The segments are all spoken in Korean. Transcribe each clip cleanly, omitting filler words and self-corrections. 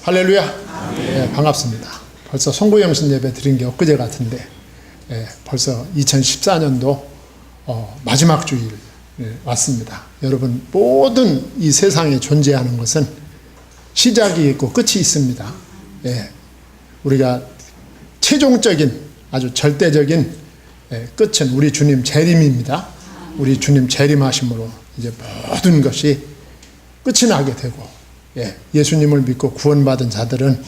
할렐루야. 네, 반갑습니다. 벌써 송구영신 예배 드린 게 엊그제 같은데 벌써 2014년도 마지막 주일 왔습니다. 여러분, 모든 이 세상에 존재하는 것은 시작이 있고 끝이 있습니다. 우리가 최종적인 아주 절대적인 끝은 우리 주님 재림입니다. 우리 주님 재림하심으로 이제 모든 것이 끝이 나게 되고, 예수님을 믿고 구원받은 자들은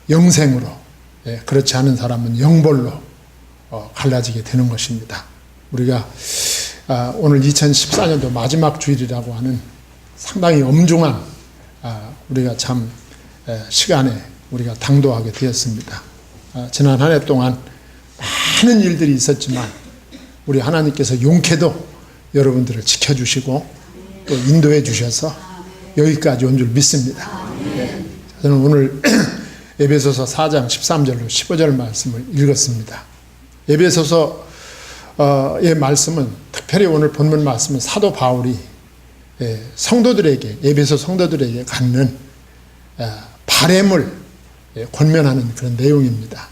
영생으로, 그렇지 않은 사람은 영벌로 갈라지게 되는 것입니다. 우리가 오늘 2014년도 마지막 주일이라고 하는 상당히 엄중한 우리가 참 시간에 우리가 당도하게 되었습니다. 지난 한 해 동안 많은 일들이 있었지만 우리 하나님께서 용케도 여러분들을 지켜주시고 또 인도해 주셔서 여기까지 온 줄 믿습니다. 저는 오늘 에베소서 4장 13절로 15절 말씀을 읽었습니다. 에베소서의 말씀은 특별히 오늘 본문 말씀은 사도 바울이 성도들에게, 에베소 성도들에게 갖는 바램을 권면하는 그런 내용입니다.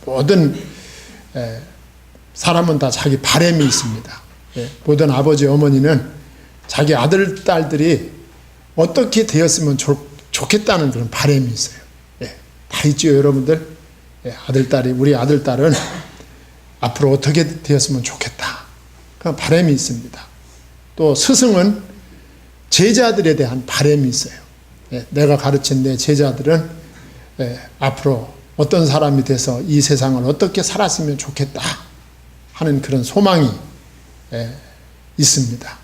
모든 사람은 다 자기 바램이 있습니다. 모든 아버지 어머니는 자기 아들 딸들이 어떻게 되었으면 좋겠다는 그런 바램이 있어요. 다 있지요, 여러분들. 우리 아들 딸은 앞으로 어떻게 되었으면 좋겠다, 그런 바램이 있습니다. 또 스승은 제자들에 대한 바램이 있어요. 내가 가르친 내 제자들은 앞으로 어떤 사람이 돼서 이 세상을 어떻게 살았으면 좋겠다 하는 그런 소망이 있습니다.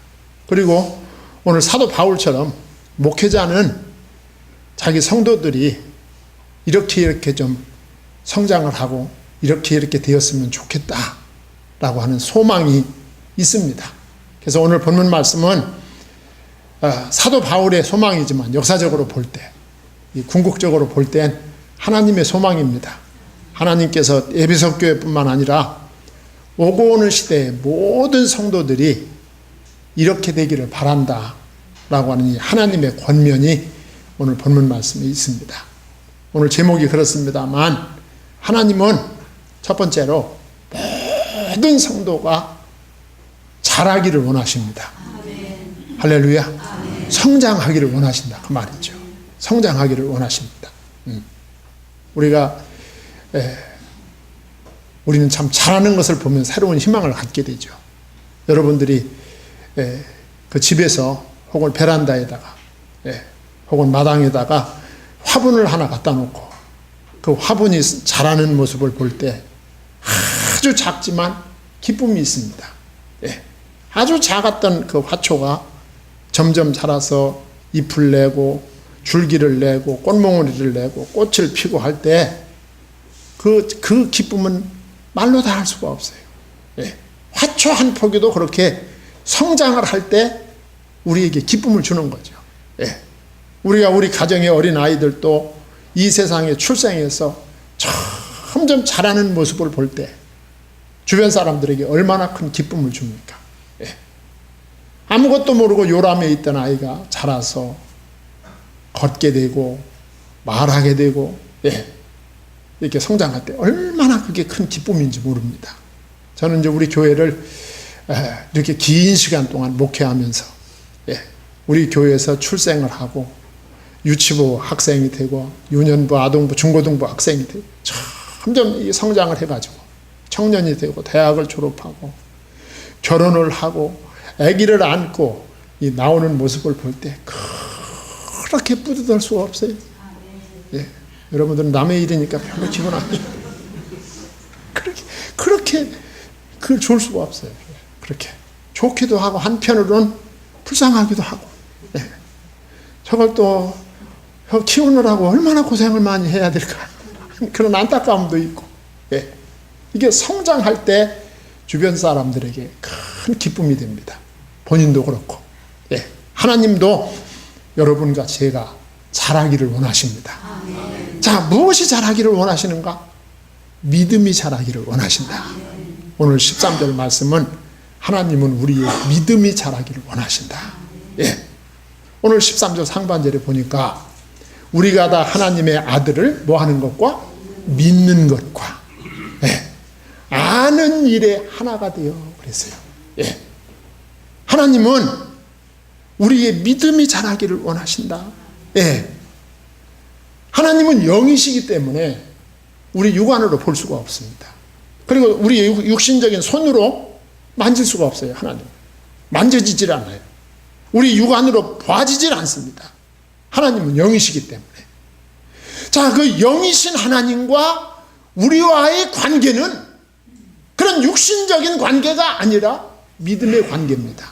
그리고 오늘 사도 바울처럼 목회자는 자기 성도들이 이렇게 좀 성장을 하고 이렇게 되었으면 좋겠다라고 하는 소망이 있습니다. 그래서 오늘 본문 말씀은 사도 바울의 소망이지만 역사적으로 볼 때, 궁극적으로 볼 땐 하나님의 소망입니다. 하나님께서 에베소 교회뿐만 아니라 오고 오는 시대의 모든 성도들이 이렇게 되기를 바란다 라고 하는 이 하나님의 권면이 오늘 본문 말씀에 있습니다. 오늘 제목이 그렇습니다만 하나님은 첫 번째로 모든 성도가 자라기를 원하십니다. 할렐루야. 성장하기를 원하신다, 그 말이죠. 성장하기를 원하십니다. 우리는 참 잘하는 것을 보면 새로운 희망을 갖게 되죠. 여러분들이 그 집에서 혹은 베란다에다가 혹은 마당에다가 화분을 하나 갖다 놓고 그 화분이 자라는 모습을 볼 때 아주 작지만 기쁨이 있습니다. 아주 작았던 그 화초가 점점 자라서 잎을 내고 줄기를 내고 꽃몽우리를 내고 꽃을 피고 할 때 그 기쁨은 말로 다 할 수가 없어요. 화초 한 포기도 그렇게 성장을 할 때 우리에게 기쁨을 주는 거죠. 우리가 우리 가정의 어린 아이들도 이 세상에 출생해서 점점 자라는 모습을 볼 때 주변 사람들에게 얼마나 큰 기쁨을 줍니까? 아무것도 모르고 요람에 있던 아이가 자라서 걷게 되고 말하게 되고 이렇게 성장할 때 얼마나 그게 큰 기쁨인지 모릅니다. 저는 이제 우리 교회를 이렇게 긴 시간 동안 목회하면서 우리 교회에서 출생을 하고 유치부 학생이 되고 유년부, 아동부, 중고등부 학생이 되고 점점 성장을 해가지고 청년이 되고 대학을 졸업하고 결혼을 하고 아기를 안고 나오는 모습을 볼 때 그렇게 뿌듯할 수가 없어요. 여러분들은 남의 일이니까 별로 기분 안 좋아요. 그렇게 그걸 좋을 수가 없어요. 그렇게 좋기도 하고 한편으로는 불쌍하기도 하고, 저걸 또 키우느라고 얼마나 고생을 많이 해야 될까, 그런 안타까움도 있고, 이게 성장할 때 주변 사람들에게 큰 기쁨이 됩니다. 본인도 그렇고, 하나님도 여러분과 제가 자라기를 원하십니다. 자, 무엇이 자라기를 원하시는가? 믿음이 자라기를 원하신다. 오늘 13절 말씀은 하나님은 우리의 믿음이 자라기를 원하신다. 오늘 13절 상반절에 보니까 우리가 다 하나님의 아들을 뭐 하는 것과 믿는 것과 아는 일에 하나가 되어 그랬어요. 하나님은 우리의 믿음이 자라기를 원하신다. 하나님은 영이시기 때문에 우리 육안으로 볼 수가 없습니다. 그리고 우리 육신적인 손으로 만질 수가 없어요. 하나님 만져지질 않아요. 우리 육안으로 봐지질 않습니다. 하나님은 영이시기 때문에. 자, 그 영이신 하나님과 우리와의 관계는 그런 육신적인 관계가 아니라 믿음의 관계입니다.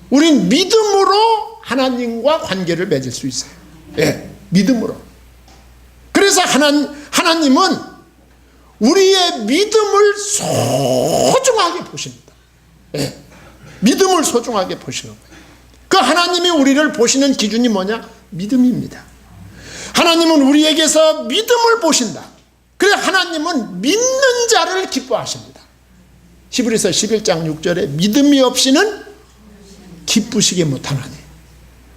우린 믿음으로 하나님과 관계를 맺을 수 있어요. 믿음으로. 그래서 하나님은 우리의 믿음을 소중하게 보십니다. 믿음을 소중하게 보시는 거예요. 그 하나님이 우리를 보시는 기준이 뭐냐? 믿음입니다. 하나님은 우리에게서 믿음을 보신다. 그래 하나님은 믿는 자를 기뻐하십니다. 히브리서 11장 6절에 믿음이 없이는 기쁘시게 못하나니.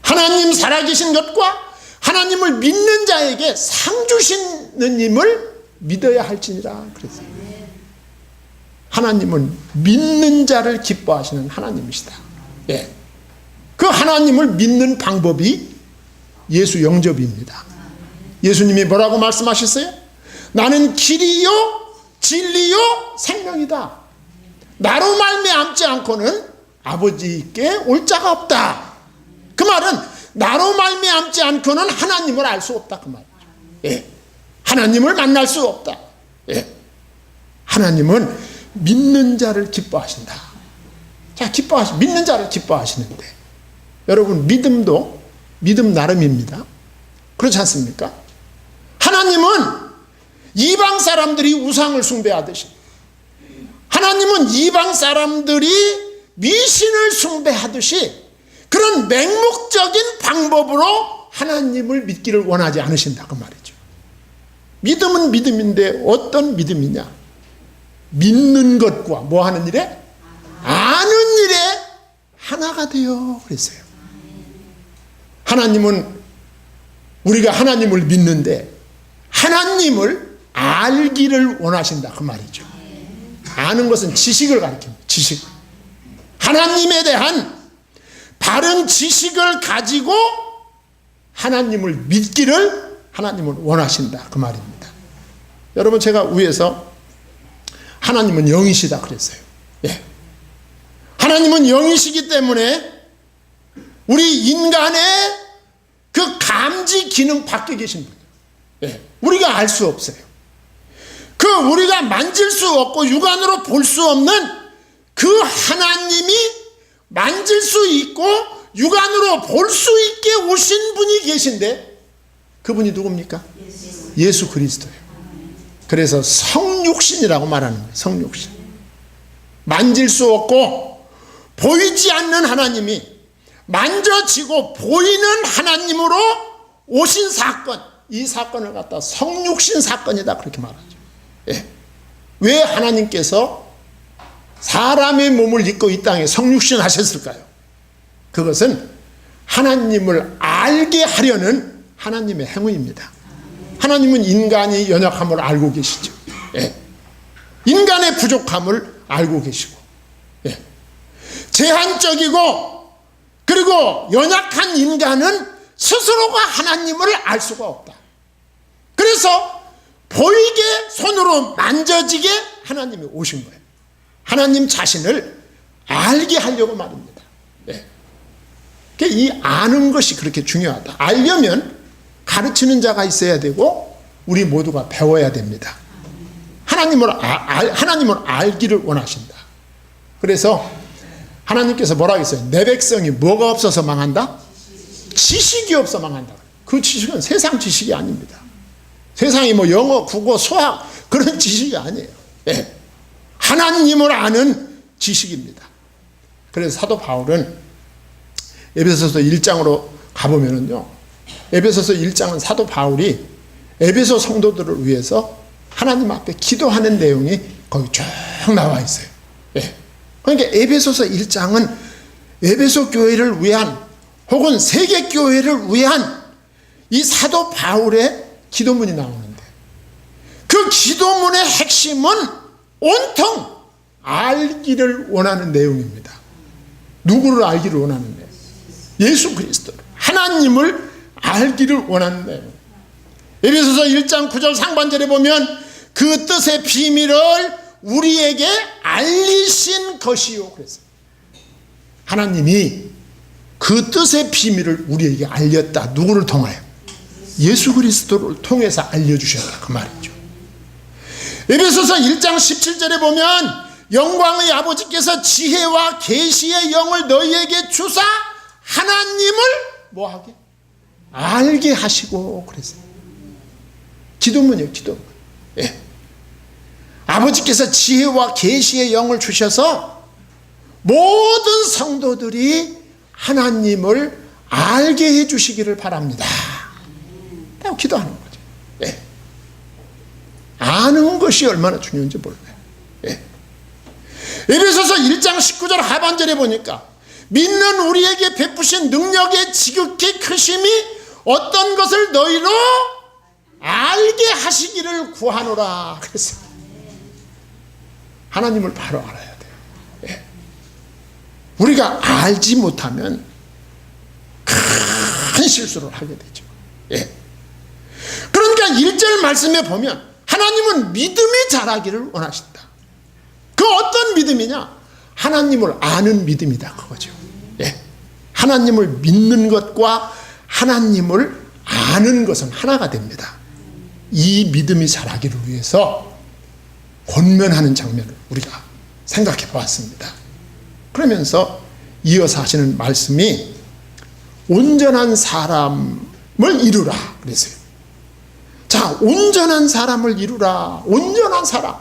하나님 살아계신 것과 하나님을 믿는 자에게 상 주시는 님을 믿어야 할지니라 그랬어요. 하나님은 믿는 자를 기뻐하시는 하나님이시다. 그 하나님을 믿는 방법이 예수 영접입니다. 예수님이 뭐라고 말씀하셨어요? 나는 길이요 진리요 생명이다. 나로 말미암지 않고는 아버지께 올 자가 없다. 그 말은 나로 말미암지 않고는 하나님을 알 수 없다 그 말이죠. 하나님을 만날 수 없다. 하나님은 믿는 자를 기뻐하신다. 자, 믿는 자를 기뻐하시는데 여러분 믿음도 믿음 나름입니다. 그렇지 않습니까? 하나님은 이방 사람들이 우상을 숭배하듯이 하나님은 이방 사람들이 미신을 숭배하듯이 그런 맹목적인 방법으로 하나님을 믿기를 원하지 않으신다 그 말이죠. 믿음은 믿음인데 어떤 믿음이냐? 믿는 것과 뭐 하는 일에? 아는 일에 하나가 되어 그랬어요. 하나님은 우리가 하나님을 믿는데 하나님을 알기를 원하신다 그 말이죠. 아는 것은 지식을 가리킵니다. 지식. 하나님에 대한 바른 지식을 가지고 하나님을 믿기를 하나님은 원하신다 그 말입니다. 여러분 제가 위에서 하나님은 영이시다 그랬어요. 하나님은 영이시기 때문에 우리 인간의 그 감지 기능 밖에 계신 분이에요. 우리가 알 수 없어요. 그 우리가 만질 수 없고 육안으로 볼 수 없는 그 하나님이 만질 수 있고 육안으로 볼 수 있게 오신 분이 계신데 그분이 누굽니까? 예수 그리스도예요. 그래서 성육신이라고 말하는 거예요. 성육신. 만질 수 없고 보이지 않는 하나님이 만져지고 보이는 하나님으로 오신 사건, 이 사건을 갖다 성육신 사건이다 그렇게 말하죠. 왜 하나님께서 사람의 몸을 입고 이 땅에 성육신 하셨을까요? 그것은 하나님을 알게 하려는 하나님의 행위입니다. 하나님은 인간이 연약함을 알고 계시죠. 인간의 부족함을 알고 계시고 제한적이고 그리고 연약한 인간은 스스로가 하나님을 알 수가 없다. 그래서 보이게 손으로 만져지게 하나님이 오신 거예요. 하나님 자신을 알게 하려고 말입니다. 이 아는 것이 그렇게 중요하다. 알려면 가르치는 자가 있어야 되고 우리 모두가 배워야 됩니다. 하나님을 알기를 원하신다. 그래서 하나님께서 뭐라고 했어요? 내 백성이 뭐가 없어서 망한다? 지식이 없어 망한다. 그 지식은 세상 지식이 아닙니다. 세상이 뭐 영어, 국어, 수학 그런 지식이 아니에요. 하나님을 아는 지식입니다. 그래서 사도 바울은 에베소서 1장으로 가보면은요, 에베소서 1장은 사도 바울이 에베소 성도들을 위해서 하나님 앞에 기도하는 내용이 거기 쭉 나와 있어요. 그러니까 에베소서 1장은 에베소 교회를 위한 혹은 세계 교회를 위한 이 사도 바울의 기도문이 나오는데 그 기도문의 핵심은 온통 알기를 원하는 내용입니다. 누구를 알기를 원하는 내용? 예수 그리스도를, 하나님을 알기를 원하는 내용. 에베소서 1장 9절 상반절에 보면 그 뜻의 비밀을 우리에게 알리신 것이요 그랬어요. 하나님이 그 뜻의 비밀을 우리에게 알렸다. 누구를 통하여? 예수 그리스도를 통해서 알려주셨다 그 말이죠. 에베소서 1장 17절에 보면 영광의 아버지께서 지혜와 계시의 영을 너희에게 주사 하나님을 뭐하게? 알게 하시고 그랬어요. 기도문이에요. 기도문. 예. 아버지께서 지혜와 계시의 영을 주셔서 모든 성도들이 하나님을 알게 해주시기를 바랍니다. 라고 기도하는 거죠. 예. 아는 것이 얼마나 중요한지 몰라요. 예. 에베소서 1장 19절 하반절에 보니까 믿는 우리에게 베푸신 능력의 지극히 크심이 어떤 것을 너희로 알게 하시기를 구하노라 그랬어요. 하나님을 바로 알아야 돼요. 예. 우리가 알지 못하면 큰 실수를 하게 되죠. 예. 그러니까 1절 말씀에 보면 하나님은 믿음이 자라기를 원하신다. 그 어떤 믿음이냐? 하나님을 아는 믿음이다 그거죠. 예. 하나님을 믿는 것과 하나님을 아는 것은 하나가 됩니다. 이 믿음이 자라기를 위해서 권면하는 장면을 우리가 생각해 보았습니다. 그러면서 이어서 하시는 말씀이 온전한 사람을 이루라 그랬어요. 자, 온전한 사람을 이루라. 온전한 사람.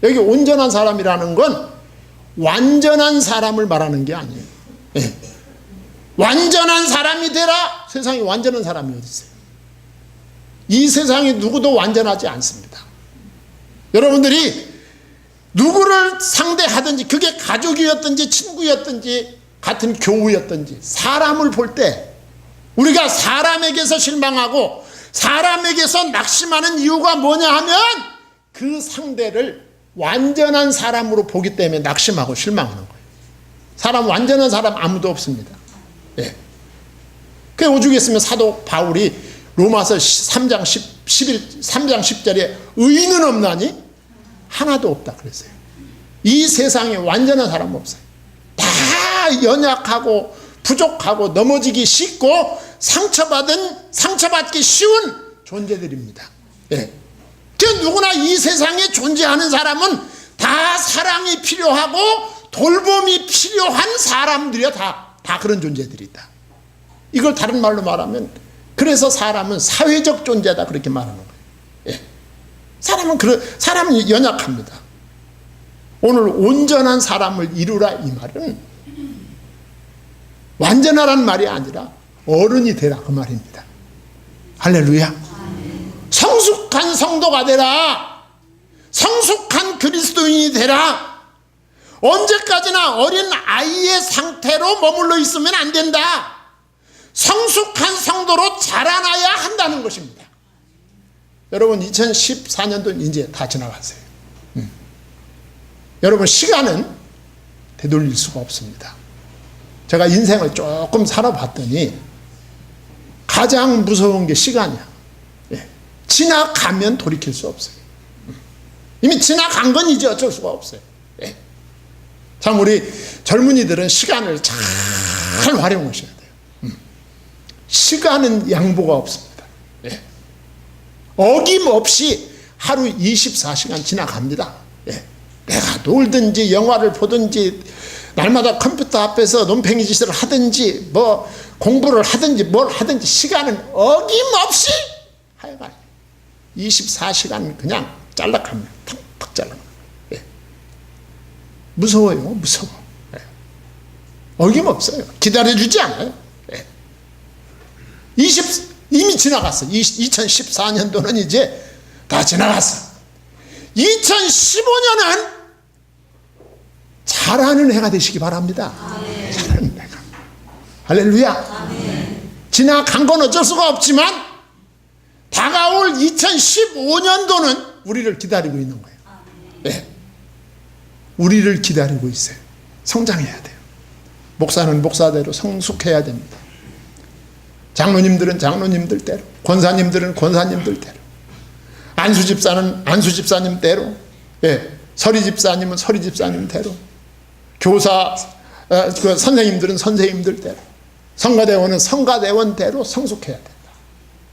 여기 온전한 사람이라는 건 완전한 사람을 말하는 게 아니에요. 예. 완전한 사람이 되라. 세상에 완전한 사람이 어디 있어요? 이 세상에 누구도 완전하지 않습니다. 여러분들이 누구를 상대하든지 그게 가족이었든지 친구였든지 같은 교우였든지 사람을 볼 때 우리가 사람에게서 실망하고 사람에게서 낙심하는 이유가 뭐냐 하면 그 상대를 완전한 사람으로 보기 때문에 낙심하고 실망하는 거예요. 사람 완전한 사람 아무도 없습니다. 예. 그 오죽했으면 사도 바울이 로마서 3장 10절에 의인은 없나니 하나도 없다 그랬어요. 이 세상에 완전한 사람 없어요. 다 연약하고 부족하고 넘어지기 쉽고 상처받기 쉬운 존재들입니다. 예. 그 누구나 이 세상에 존재하는 사람은 다 사랑이 필요하고 돌봄이 필요한 사람들이야. 다 그런 존재들이다. 이걸 다른 말로 말하면 그래서 사람은 사회적 존재다 그렇게 말하는 거예요. 예. 사람은 연약합니다. 오늘 온전한 사람을 이루라 이 말은 완전하란 말이 아니라 어른이 되라 그 말입니다. 할렐루야. 성숙한 성도가 되라. 성숙한 그리스도인이 되라. 언제까지나 어린 아이의 상태로 머물러 있으면 안 된다. 성숙한 성도로 자라나야 한다는 것입니다. 여러분 2014년도 이제 다 지나갔어요. 여러분 시간은 되돌릴 수가 없습니다. 제가 인생을 조금 살아봤더니 가장 무서운 게 시간이야. 예. 지나가면 돌이킬 수 없어요. 이미 지나간 건 이제 어쩔 수가 없어요. 예. 참 우리 젊은이들은 시간을 잘 활용하셔야 돼요. 시간은 양보가 없습니다. 예. 어김없이 하루 24시간 지나갑니다. 예. 내가 놀든지 영화를 보든지 날마다 컴퓨터 앞에서 논팽이 짓을 하든지 뭐 공부를 하든지 뭘 하든지 시간은 어김없이 하여간 24시간 그냥 잘락합니다. 탁탁 잘락합니다. 예. 무서워요. 무서워. 예. 어김없어요. 기다려주지 않아요. 예. 이미 지나갔어. 2014년도는 이제 다 지나갔어. 2015년은 잘하는 해가 되시기 바랍니다. 잘하는 해가. 할렐루야. 지나간 건 어쩔 수가 없지만 다가올 2015년도는 우리를 기다리고 있는 거예요. 네. 우리를 기다리고 있어요. 성장해야 돼요. 목사는 목사대로 성숙해야 됩니다. 장로님들은 장로님들대로, 권사님들은 권사님들대로, 안수집사는 안수집사님대로, 예, 서리집사님은 서리집사님대로, 교사, 그 선생님들은 선생님들대로, 성가대원은 성가대원대로 성숙해야 된다.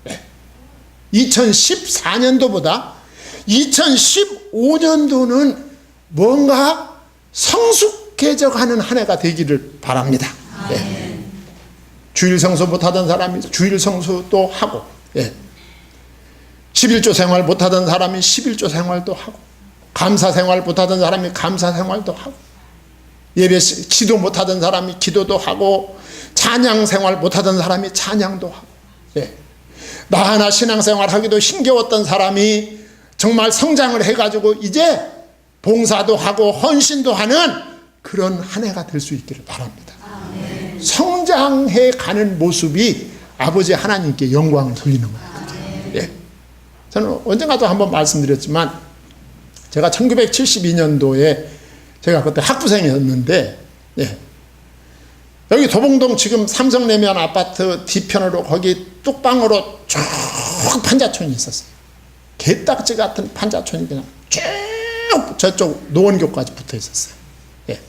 예. 2014년도보다 2015년도는 뭔가 성숙해져가는 한 해가 되기를 바랍니다. 예. 주일 성수 못하던 사람이 주일 성수도 하고, 예. 11조 생활 못하던 사람이 11조 생활도 하고, 감사 생활 못하던 사람이 감사 생활도 하고, 예배 기도 못하던 사람이 기도도 하고, 찬양 생활 못하던 사람이 찬양도 하고, 예. 나 하나 신앙생활 하기도 힘겨웠던 사람이 정말 성장을 해가지고 이제 봉사도 하고 헌신도 하는 그런 한 해가 될 수 있기를 바랍니다. 아멘. 성장해 가는 모습이 아버지 하나님께 영광을 돌리는 거예요. 예. 저는 언젠가도 한번 말씀드렸지만 제가 1972년도에 제가 그때 학부생이었는데, 예. 여기 도봉동 지금 삼성내면 아파트 뒤편으로 거기 뚝방으로 쭉 판자촌이 있었어요. 개딱지 같은 판자촌이 그냥 쭉 저쪽 노원교까지 붙어 있었어요. 예.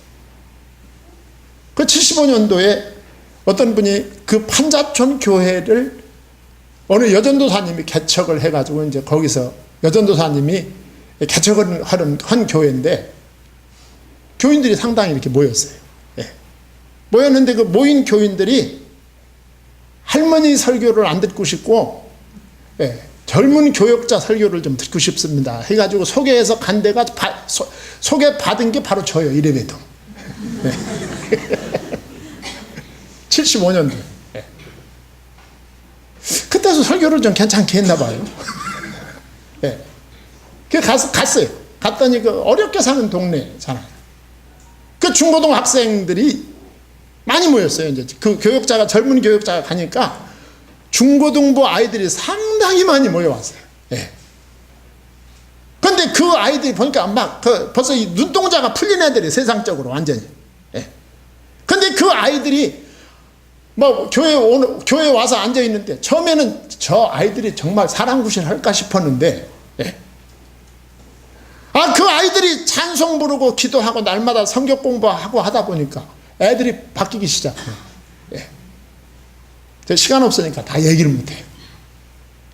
그 75년도에 어떤 분이 그 판자촌 교회를 어느 여전도사님이 개척을 해가지고 이제 거기서 여전도사님이 개척을 한 교회인데 교인들이 상당히 이렇게 모였어요. 예. 모였는데 그 모인 교인들이 할머니 설교를 안 듣고 싶고, 예, 젊은 교역자 설교를 좀 듣고 싶습니다 해가지고 소개해서 간 데가 소개받은 게 바로 저예요. 이래봬도. 네. 75년도에. 네. 그때도 설교를 좀 괜찮게 했나 봐요. 네. 갔어요. 갔더니 그 어렵게 사는 동네잖아요. 그 중고등 학생들이 많이 모였어요. 이제 그 교역자가, 젊은 교역자가 가니까 중고등부 아이들이 상당히 많이 모여왔어요. 예. 근데 그 아이들이 보니까 막, 벌써 이 눈동자가 풀린 애들이 세상적으로 완전히. 예. 근데 그 아이들이 뭐 교회에 와서 앉아있는데 처음에는 저 아이들이 정말 사랑구실 할까 싶었는데, 예. 그 아이들이 찬송 부르고 기도하고 날마다 성경 공부하고 하다 보니까 애들이 바뀌기 시작해요. 예. 시간 없으니까 다 얘기를 못해요.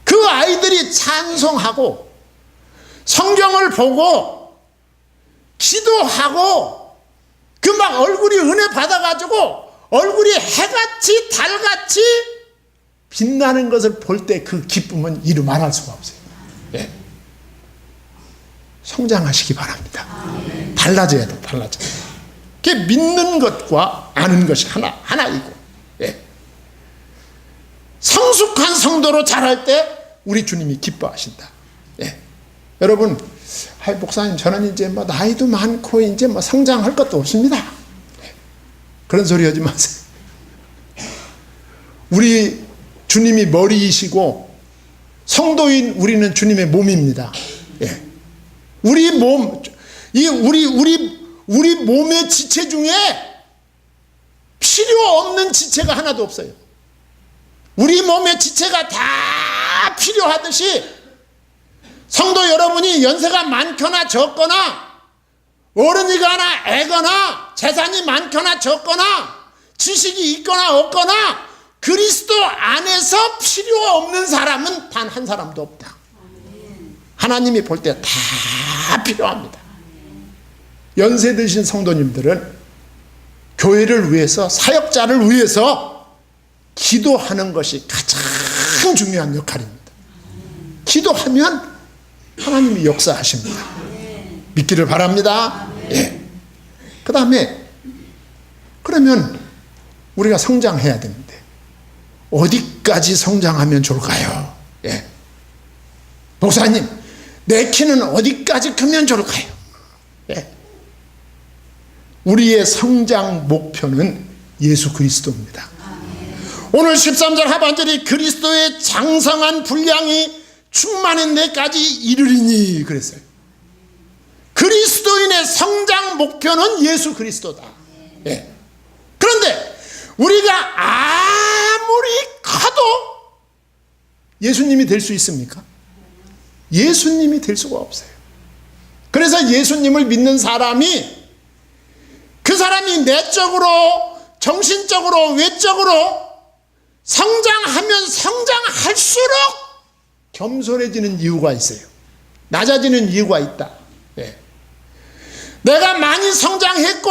그 아이들이 찬송하고 성경을 보고 기도하고 그 막 얼굴이 은혜 받아가지고 얼굴이 해같이 달같이 빛나는 것을 볼 때 그 기쁨은 이루 말할 수가 없어요. 예. 성장하시기 바랍니다. 달라져야 돼, 달라져. 그게 믿는 것과 아는 것이 하나이고, 예. 성숙한 성도로 자랄 때 우리 주님이 기뻐하신다. 예. 여러분, 목사님, 저는 이제 뭐 나이도 많고 이제 뭐 성장할 것도 없습니다. 예. 그런 소리 하지 마세요. 우리 주님이 머리이시고 성도인 우리는 주님의 몸입니다. 예. 우리 몸, 우리 몸의 지체 중에 필요 없는 지체가 하나도 없어요. 우리 몸의 지체가 다 필요하듯이 성도 여러분이 연세가 많거나 적거나 어른이거나 애거나 재산이 많거나 적거나 지식이 있거나 없거나 그리스도 안에서 필요 없는 사람은 단 한 사람도 없다. 하나님이 볼 때 다 필요합니다. 연세 드신 성도님들은 교회를 위해서, 사역자를 위해서 기도하는 것이 가장 중요한 역할입니다. 기도하면 하나님이 역사하십니다. 믿기를 바랍니다. 예. 그 다음에 그러면 우리가 성장해야 되는데 어디까지 성장하면 좋을까요? 예. 목사님, 내 키는 어디까지 크면 좋을까요? 예. 우리의 성장 목표는 예수 그리스도입니다. 오늘 13절 하반절이 그리스도의 장성한 분량이 충만한 데까지 이르리니 그랬어요. 그리스도인의 성장 목표는 예수 그리스도다. 예. 그런데 우리가 아무리 커도 예수님이 될 수 있습니까? 예수님이 될 수가 없어요. 그래서 예수님을 믿는 사람이 그 사람이 내적으로, 정신적으로, 외적으로 성장하면 성장할수록 겸손해지는 이유가 있어요. 낮아지는 이유가 있다. 예. 내가 많이 성장했고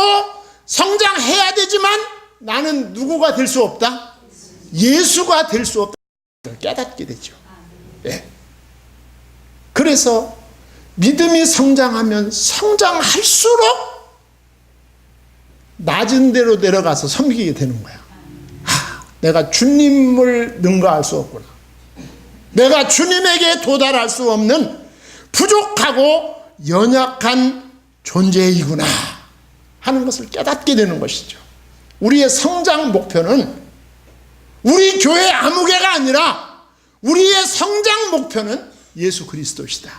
성장해야 되지만 나는 누구가 될 수 없다? 예수가 될 수 없다. 깨닫게 되죠. 예. 그래서 믿음이 성장하면 성장할수록 낮은 데로 내려가서 섬기게 되는 거야. 내가 주님을 능가할 수 없구나. 내가 주님에게 도달할 수 없는 부족하고 연약한 존재이구나 하는 것을 깨닫게 되는 것이죠. 우리의 성장 목표는 우리 교회 아무개가 아니라 우리의 성장 목표는 예수 그리스도시다.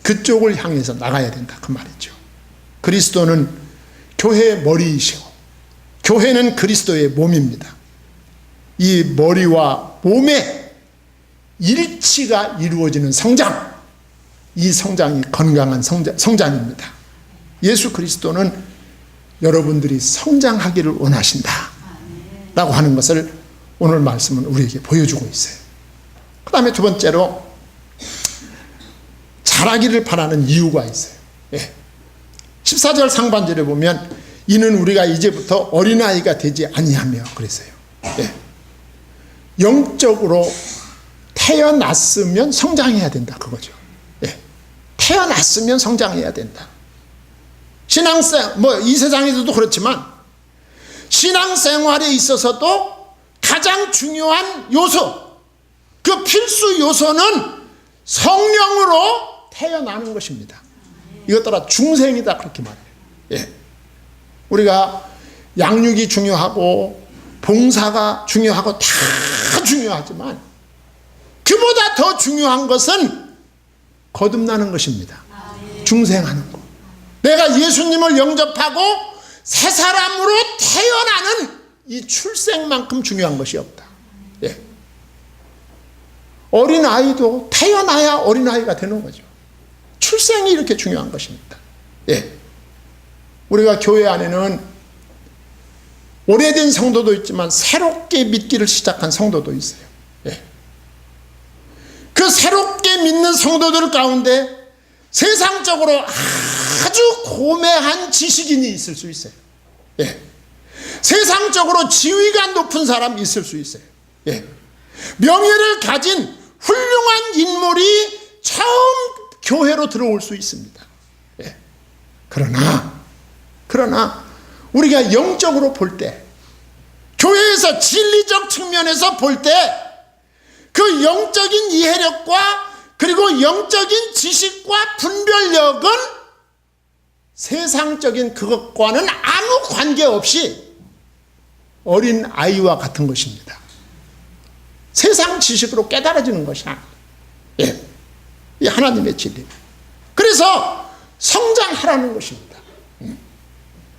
그쪽을 향해서 나가야 된다 그 말이죠. 그리스도는 교회의 머리이시고 교회는 그리스도의 몸입니다. 이 머리와 몸의 일치가 이루어지는 성장, 이 성장이 건강한 성장입니다. 예수 그리스도는 여러분들이 성장하기를 원하신다 라고 하는 것을 오늘 말씀은 우리에게 보여주고 있어요. 그 다음에 두 번째로 자라기를 바라는 이유가 있어요. 예. 14절 상반절에 보면 이는 우리가 이제부터 어린아이가 되지 아니하며 그랬어요. 예. 영적으로 태어났으면 성장해야 된다 그거죠. 예. 태어났으면 성장해야 된다. 신앙생 이 세상에서도 그렇지만 신앙생활에 있어서도 가장 중요한 요소, 그 필수 요소는 성령으로 태어나는 것입니다. 이것 따라 중생이다 그렇게 말해요. 예. 우리가 양육이 중요하고 봉사가 중요하고 다 중요하지만 그보다 더 중요한 것은 거듭나는 것입니다. 중생하는 것. 내가 예수님을 영접하고 새 사람으로 태어나는 이 출생만큼 중요한 것이 없다. 예. 어린아이도 태어나야 어린아이가 되는 거죠. 출생이 이렇게 중요한 것입니다. 예. 우리가 교회 안에는 오래된 성도도 있지만 새롭게 믿기를 시작한 성도도 있어요. 예. 그 새롭게 믿는 성도들 가운데 세상적으로 아주 고매한 지식인이 있을 수 있어요. 예. 세상적으로 지위가 높은 사람이 있을 수 있어요. 예. 명예를 가진 훌륭한 인물이 처음 교회로 들어올 수 있습니다. 예. 그러나 우리가 영적으로 볼 때, 교회에서 진리적 측면에서 볼 때 그 영적인 이해력과 그리고 영적인 지식과 분별력은 세상적인 그것과는 아무 관계없이 어린 아이와 같은 것입니다. 세상 지식으로 깨달아지는 것이 아니에요. 예. 이 하나님의 진리. 그래서 성장하라는 것입니다.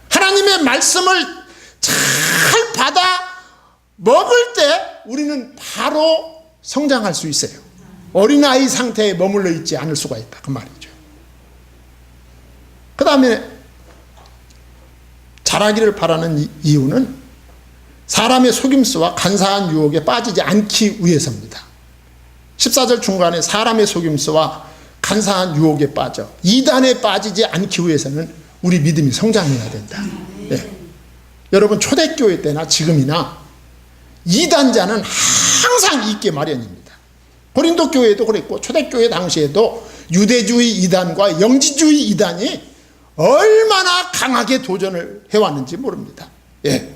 하나님의 말씀을 잘 받아 먹을 때 우리는 바로 성장할 수 있어요. 어린아이 상태에 머물러 있지 않을 수가 있다 그 말이죠. 그 다음에 자라기를 바라는 이유는 사람의 속임수와 간사한 유혹에 빠지지 않기 위해서입니다. 14절 중간에 사람의 속임수와 간사한 유혹에 빠져 이단에 빠지지 않기 위해서는 우리 믿음이 성장해야 된다. 네. 여러분 초대교회 때나 지금이나 이단자는 항상 있게 마련입니다. 고린도 교회도 그랬고 초대교회 당시에도 유대주의 이단과 영지주의 이단이 얼마나 강하게 도전을 해왔는지 모릅니다. 예.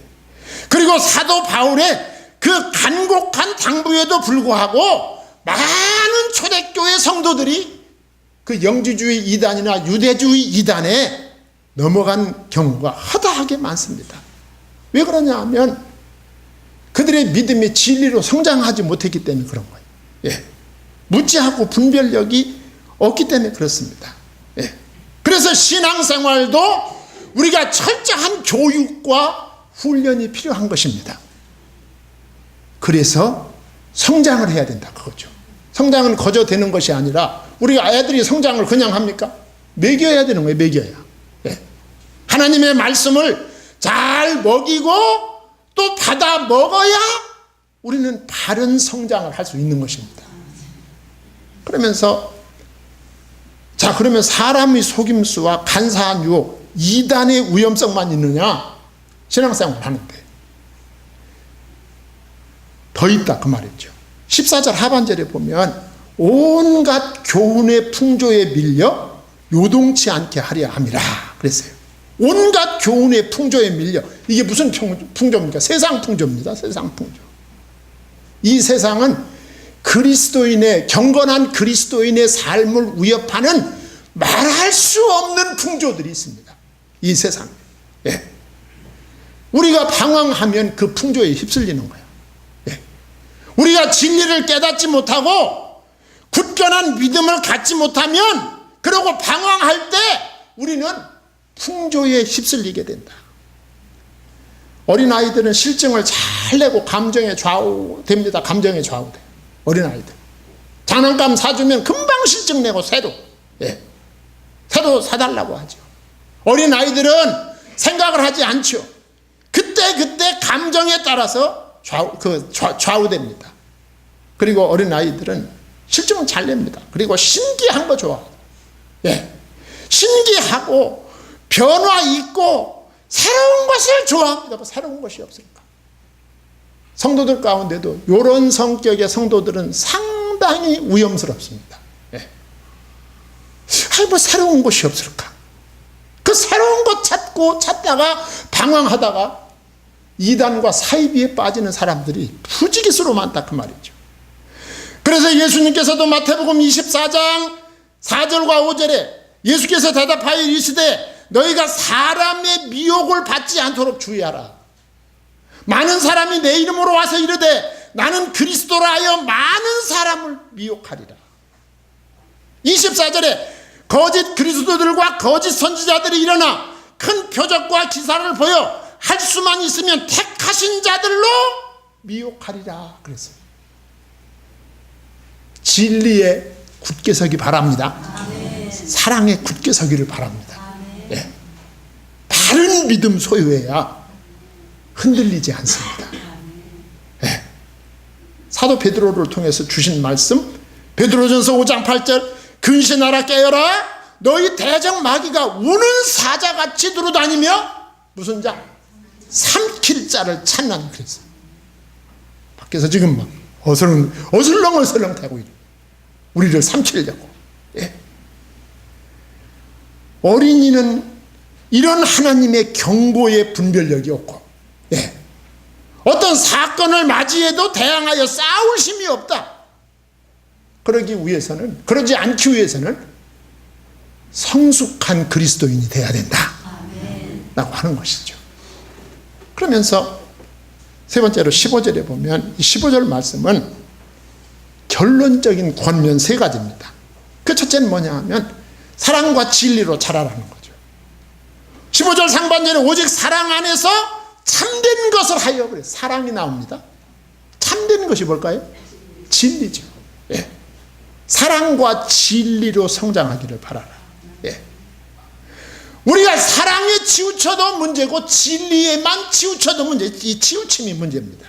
그리고 사도 바울의 그 간곡한 당부에도 불구하고 많은 초대교회 성도들이 그 영지주의 이단이나 유대주의 이단에 넘어간 경우가 허다하게 많습니다. 왜 그러냐 하면 그들의 믿음이 진리로 성장하지 못했기 때문에 그런 거예요. 예. 무지하고 분별력이 없기 때문에 그렇습니다. 예. 그래서 신앙생활도 우리가 철저한 교육과 훈련이 필요한 것입니다. 그래서 성장을 해야 된다 그거죠. 성장은 거저 되는 것이 아니라 우리 아이들이 성장을 그냥 합니까? 먹여야 되는 거예요. 먹여야. 예. 하나님의 말씀을 잘 먹이고 또 받아 먹어야 우리는 바른 성장을 할 수 있는 것입니다. 그러면서 그러면 사람의 속임수와 간사한 유혹, 이단의 위험성만 있느냐? 신앙생활 하는데 더 있다 그 말이죠. 14절 하반절에 보면 온갖 교훈의 풍조에 밀려 요동치 않게 하려 함이라 그랬어요. 온갖 교훈의 풍조에 밀려. 이게 무슨 풍조입니까? 세상 풍조입니다. 세상 풍조. 이 세상은 그리스도인의, 경건한 그리스도인의 삶을 위협하는 말할 수 없는 풍조들이 있습니다. 이 세상에. 예. 우리가 방황하면 그 풍조에 휩쓸리는 거예요. 예. 우리가 진리를 깨닫지 못하고 굳건한 믿음을 갖지 못하면, 그러고 방황할 때 우리는 풍조에 휩쓸리게 된다. 어린아이들은 실증을 잘 내고 감정에 좌우됩니다. 감정에 좌우돼요. 어린아이들. 장난감 사주면 금방 실증 내고 새로 사달라고 하죠. 어린아이들은 생각을 하지 않죠. 그때 감정에 따라서 좌우됩니다. 그리고 어린아이들은 실증을 잘 냅니다. 그리고 신기한 거 좋아해요. 예. 신기하고 변화 있고 새로운 것을 좋아합니다. 새로운 것이 없으니까. 성도들 가운데도 이런 성격의 성도들은 상당히 위험스럽습니다. 예. 뭐 새로운 것이 없을까? 그 새로운 것 찾다가 방황하다가 이단과 사이비에 빠지는 사람들이 부지기수로 많다 그 말이죠. 그래서 예수님께서도 마태복음 24장 4절과 5절에 예수께서 대답하여 이르시되 너희가 사람의 미혹을 받지 않도록 주의하라. 많은 사람이 내 이름으로 와서 이르되 나는 그리스도라 하여 많은 사람을 미혹하리라. 24절에 거짓 그리스도들과 거짓 선지자들이 일어나 큰 표적과 기사를 보여 할 수만 있으면 택하신 자들로 미혹하리라 그랬어요. 진리에 굳게 서기 바랍니다. 아멘. 사랑에 굳게 서기를 바랍니다. 예. 바른 믿음 소유해야 흔들리지 않습니다. 예. 사도 베드로를 통해서 주신 말씀, 베드로전서 5장 8절 근신하라 깨어라 너희 대적 마귀가 우는 사자같이 두루다니며 무슨 자? 삼킬 자를 찾나니 그랬어요. 밖에서 지금 막 어슬렁어슬렁 대고 있는 우리를 삼키려고. 예. 어린이는 이런 하나님의 경고의 분별력이 없고, 예. 어떤 사건을 맞이해도 대항하여 싸울 힘이 없다. 그러지 않기 위해서는 성숙한 그리스도인이 돼야 된다. 라고 하는 것이죠. 그러면서 세 번째로 15절에 보면 이 15절 말씀은 결론적인 권면 세 가지입니다. 그 첫째는 뭐냐 하면 사랑과 진리로 자라라는 거죠. 15절 상반절에 오직 사랑 안에서 참된 것을 하여 그래. 사랑이 나옵니다. 참된 것이 뭘까요? 진리죠. 예. 사랑과 진리로 성장하기를 바라라. 예. 우리가 사랑에 치우쳐도 문제고 진리에만 치우쳐도 문제. 이 치우침이 문제입니다.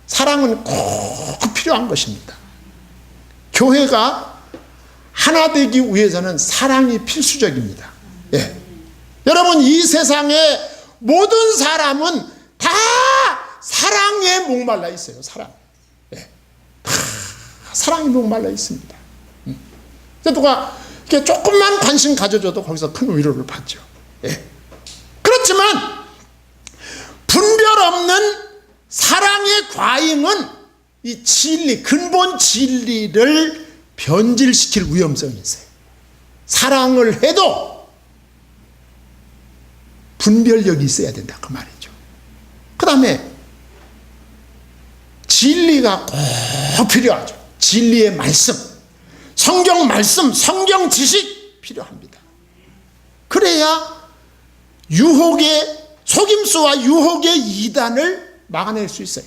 사랑은 꼭 필요한 것입니다. 교회가 하나 되기 위해서는 사랑이 필수적입니다. 예. 여러분 이 세상의 모든 사람은 다 사랑에 목말라 있어요. 사랑. 예. 다 사랑에 목말라 있습니다. 누가 이렇게 조금만 관심 가져줘도 거기서 큰 위로를 받죠. 예. 그렇지만 분별 없는 사랑의 과잉은 이 진리, 근본 진리를 변질시킬 위험성이 있어요. 사랑을 해도 분별력이 있어야 된다 그 말이죠. 그 다음에 진리가 꼭 필요하죠. 진리의 말씀, 성경 말씀, 성경 지식 필요합니다. 그래야 속임수와 유혹의 이단을 막아낼 수 있어요.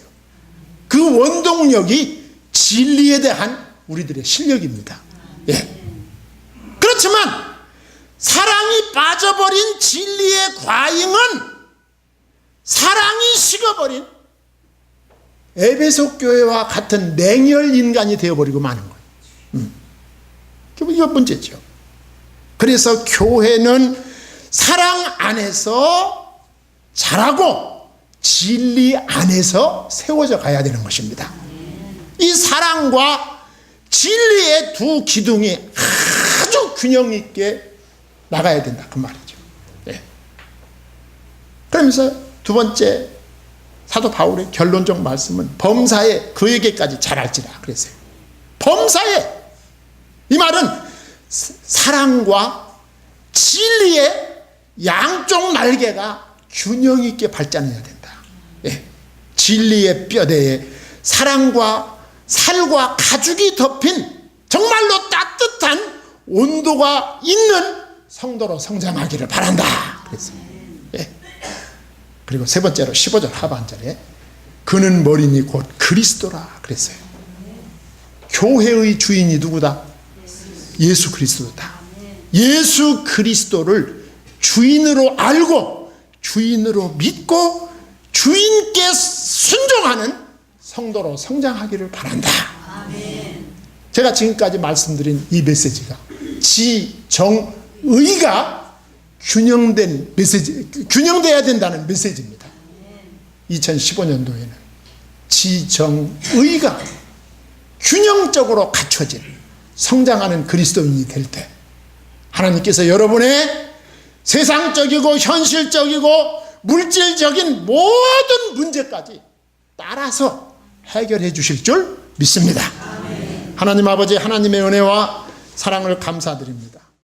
그 원동력이 진리에 대한 우리들의 실력입니다. 예. 그렇지만 사랑이 빠져버린 진리의 과잉은 사랑이 식어버린 에베소 교회와 같은 냉혈 인간이 되어버리고 마는 거예요. 이거 문제죠. 그래서 교회는 사랑 안에서 자라고 진리 안에서 세워져 가야 되는 것입니다. 이 사랑과 진리의 두 기둥이 아주 균형 있게 나가야 된다 그 말이죠. 네. 그러면서 두 번째 사도 바울의 결론적 말씀은 범사에 그에게까지 잘할지라 그랬어요. 범사에, 이 말은 사랑과 진리의 양쪽 날개가 균형 있게 발전해야 된다. 예. 진리의 뼈대에 사랑과 살과 가죽이 덮인 정말로 따뜻한 온도가 있는 성도로 성장하기를 바란다 그랬어요. 예. 그리고 세 번째로 15절 하반절에 그는 머리니 곧 그리스도라 그랬어요. 교회의 주인이 누구다? 예수 그리스도다. 예수 그리스도를 주인으로 알고 주인으로 믿고 주인께 순종하는 성도로 성장하기를 바란다. 제가 지금까지 말씀드린 이 메시지가 지정의가 균형된 메시지, 균형돼야 된다는 메시지입니다. 2015년도에는 지정의가 균형적으로 갖춰진 성장하는 그리스도인이 될 때 하나님께서 여러분의 세상적이고 현실적이고 물질적인 모든 문제까지 따라서 해결해 주실 줄 믿습니다. 하나님 아버지, 하나님의 은혜와 사랑을 감사드립니다.